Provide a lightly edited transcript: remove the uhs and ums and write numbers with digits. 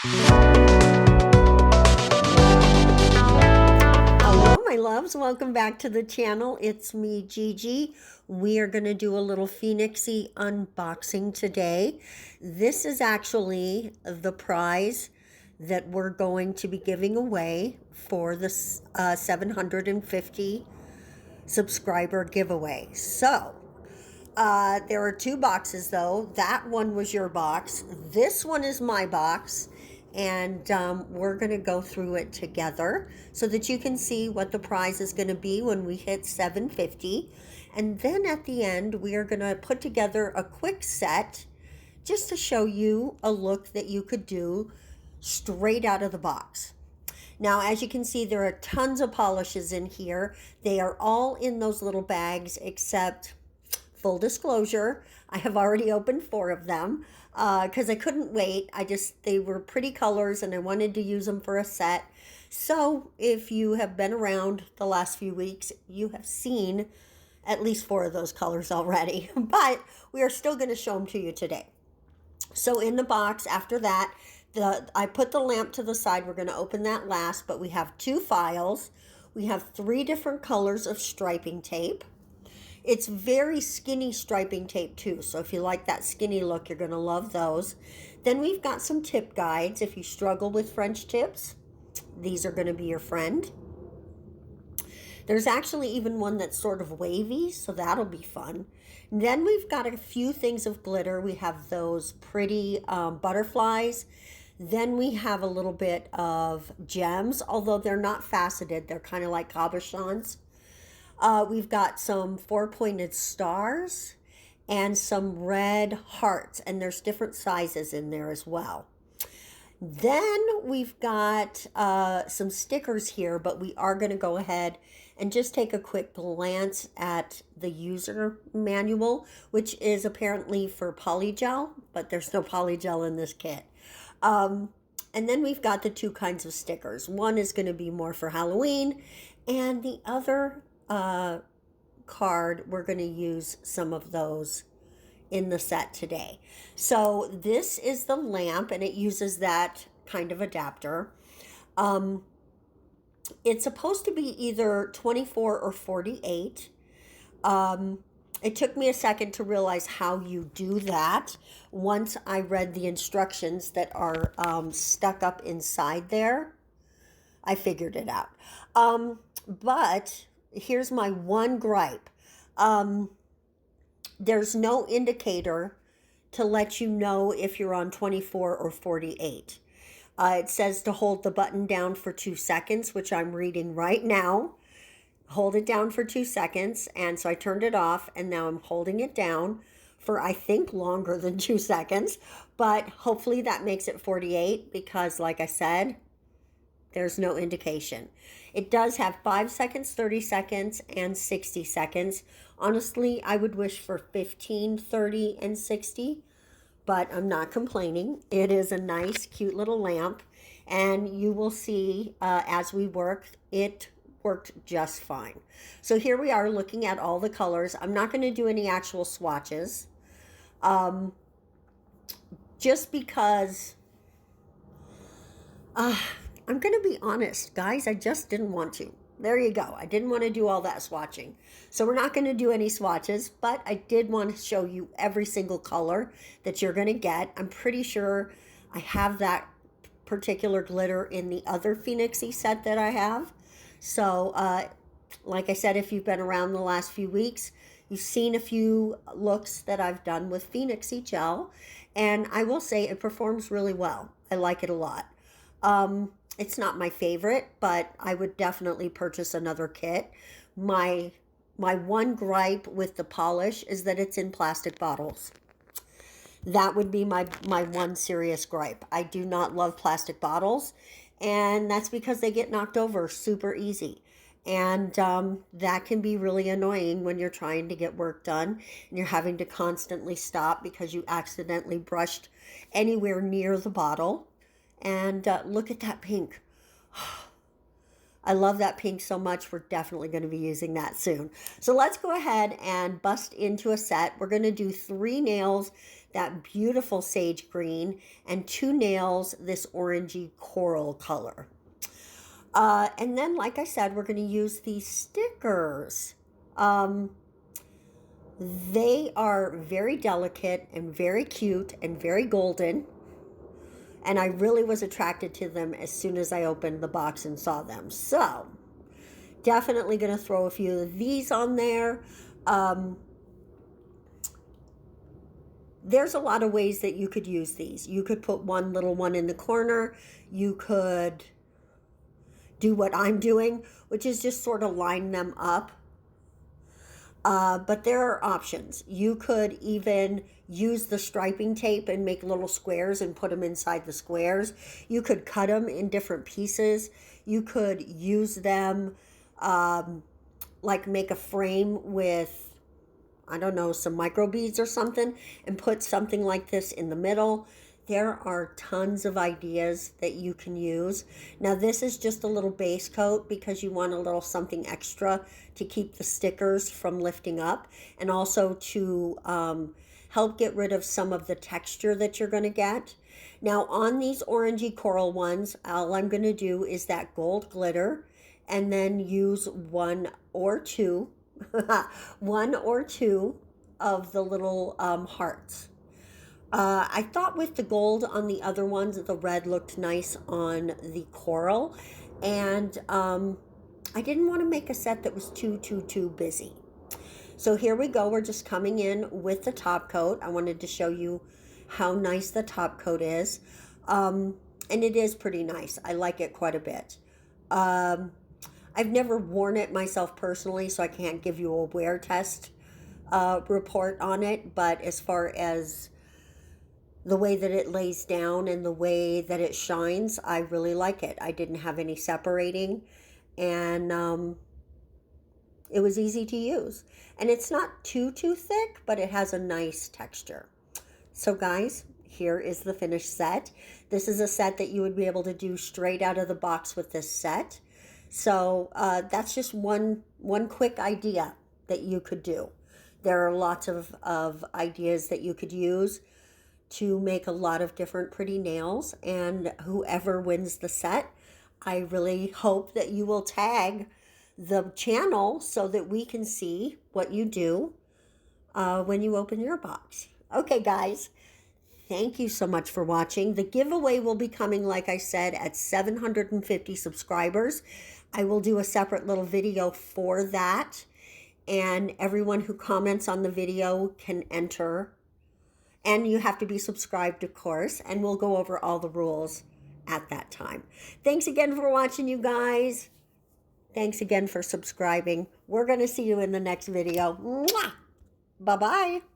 Hello, my loves. Welcome back to the channel. It's me, Gigi. We are going to do a little Phoenixy unboxing today. This is actually the prize that we're going to be giving away for the 750 subscriber giveaway. So, there are two boxes though. That one was your box. This one is my box. And we're going to go through it together so that you can see what the prize is going to be when we hit 750. And then at the end, we are going to put together a quick set just to show you a look that you could do straight out of the box. Now, as you can see, there are tons of polishes in here. They are all in those little bags, except, full disclosure, I have already opened 4 of them because I couldn't wait. They were pretty colors and I wanted to use them for a set. So if you have been around the last few weeks, you have seen at least 4 of those colors already, but we are still going to show them to you today. So in the box after that, I put the lamp to the side. We're going to open that last, but we have 2 files. We have 3 different colors of striping tape. It's very skinny striping tape too, so if you like that skinny look, you're going to love those. Then we've got some tip guides. If you struggle with French tips, these are going to be your friend. There's actually even one that's sort of wavy, so that'll be fun. Then we've got a few things of glitter. We have those pretty butterflies. Then we have a little bit of gems, although they're not faceted. They're kind of like cabochons. We've got some 4-pointed stars and some red hearts, and there's different sizes in there as well. Then we've got some stickers here, but we are going to go ahead and just take a quick glance at the user manual, which is apparently for polygel, but there's no polygel in this kit. And then we've got the 2 kinds of stickers. One is going to be more for Halloween, and the other card, we're going to use some of those in the set today. So this is the lamp, and it uses that kind of adapter. It's supposed to be either 24 or 48. It took me a second to realize how you do that. Once I read the instructions that are stuck up inside there, I figured it out. But here's my one gripe. There's no indicator to let you know if you're on 24 or 48. It says to hold the button down for 2 seconds, which I'm reading right now. Hold it down for 2 seconds. And so I turned it off, and now I'm holding it down for, I think, longer than 2 seconds. But hopefully that makes it 48 because, like I said, there's no indication. It does have 5 seconds, 30 seconds, and 60 seconds. Honestly, I would wish for 15, 30, and 60, but I'm not complaining. It is a nice, cute little lamp, and you will see as we work, it worked just fine. So here we are looking at all the colors. I'm not going to do any actual swatches, just because I'm going to be honest, guys, I just didn't want to. There you go. I didn't want to do all that swatching. So we're not going to do any swatches, but I did want to show you every single color that you're going to get. I'm pretty sure I have that particular glitter in the other Phoenixy set that I have. So, like I said, if you've been around the last few weeks, you've seen a few looks that I've done with Phoenixy gel, and I will say it performs really well. I like it a lot. It's not my favorite, but I would definitely purchase another kit. My one gripe with the polish is that it's in plastic bottles. That would be my one serious gripe. I do not love plastic bottles, and that's because they get knocked over super easy. And that can be really annoying when you're trying to get work done and you're having to constantly stop because you accidentally brushed anywhere near the bottle. And look at that pink. I love that pink so much. We're definitely going to be using that soon. So let's go ahead and bust into a set. We're going to do 3 nails. that beautiful sage green, and 2 nails, this orangey coral color. And then, like I said, we're going to use these stickers. They are very delicate and very cute and very golden. And I really was attracted to them as soon as I opened the box and saw them. So, definitely going to throw a few of these on there. There's a lot of ways that you could use these. You could put one little one in the corner. You could do what I'm doing, which is just sort of line them up. But there are options. You could even use the striping tape and make little squares and put them inside the squares. You could cut them in different pieces. You could use them like make a frame with, I don't know, some micro beads or something, and put something like this in the middle. There are tons of ideas that you can use. Now this is just a little base coat because you want a little something extra to keep the stickers from lifting up, and also to help get rid of some of the texture that you're going to get. Now on these orangey coral ones, all I'm going to do is that gold glitter, and then use one or two of the little hearts. I thought with the gold on the other ones, the red looked nice on the coral. And I didn't want to make a set that was too busy. So here we go. We're just coming in with the top coat. I wanted to show you how nice the top coat is. And it is pretty nice. I like it quite a bit. I've never worn it myself personally, so I can't give you a wear test report on it. But as far as the way that it lays down and the way that it shines, I really like it. I didn't have any separating, and it was easy to use. And it's not too thick, but it has a nice texture. So guys, here is the finished set. This is a set that you would be able to do straight out of the box with this set. So that's just one quick idea that you could do. There are lots of ideas that you could use to make a lot of different pretty nails, and whoever wins the set, I really hope that you will tag the channel so that we can see what you do when you open your box. Okay guys, thank you so much for watching. The giveaway will be coming, like I said, at 750 subscribers. I will do a separate little video for that, and everyone who comments on the video can enter. And you have to be subscribed, of course, and we'll go over all the rules at that time. Thanks again for watching, you guys. Thanks again for subscribing. We're going to see you in the next video. Mwah! Bye-bye.